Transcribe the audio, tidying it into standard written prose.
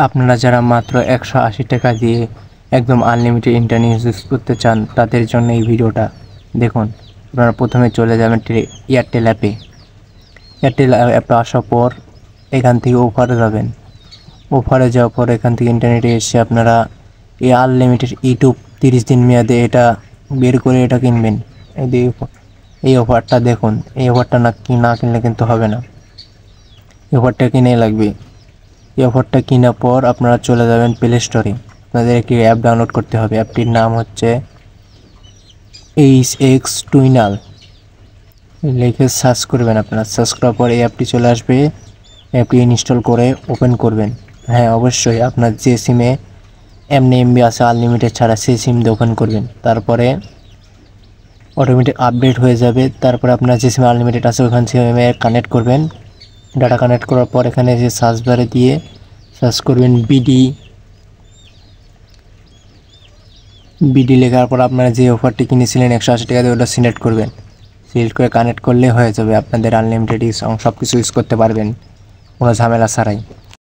আপনারা যারা মাত্র 180 টাকা দিয়ে একদম আনলিমিটেড ইন্টারনেট ইউজ করতে চান তাদের জন্য এই ভিডিওটা দেখুন। আপনারা প্রথমে চলে যাবেন এয়ারটেল অ্যাপে। এয়ারটেল অ্যাপে আসার পর এখান থেকে অফারে যাবেন। অফারে যাওয়ার পর এখান থেকে ইন্টারনেটে এসে আপনারা এই আনলিমিটেড ইউটিউব 30 দিন মেয়াদে এটা বের করে এটা কিনবেন। এই অফারটা দেখুন, এই অফারটা না কিনলে কিন্তু হবে না, এই অফারটা কিনে লাগবে। এই অফারটা কেনার পর আপনারা চলে যাবেন প্লে স্টোরে। আপনাদের একটি অ্যাপ ডাউনলোড করতে হবে। অ্যাপটির নাম হচ্ছে HX টুইনাল। লিখে সার্চ করবেন। আপনারা সার্চ করার পর এই অ্যাপটি চলে আসবে। অ্যাপটি ইনস্টল করে ওপেন করবেন। হ্যাঁ, অবশ্যই আপনার যে সিমে এমবি আছে আনলিমিটেড ছাড়া সেই সিম দিয়ে ওপেন করবেন। তারপরে অটোমেটিক আপডেট হয়ে যাবে। তারপরে আপনার যে সিমে আনলিমিটেড আছে ওখান সিমে কানেক্ট করবেন। ডাটা কানেক্ট করার পর এখানে যে সার্চ বারে দিয়ে সার্চ করবেন বিডি লেখার পর আপনারা যে অফারটি কিনেছিলেন 180 টাকা দিয়ে ওটা সিলেক্ট করবেন। সিলেক্ট করে কানেক্ট করলে হয়ে যাবে। আপনাদের আনলিমিটেড সব কিছু ইউজ করতে পারবেন কোনো ঝামেলা ছাড়াই।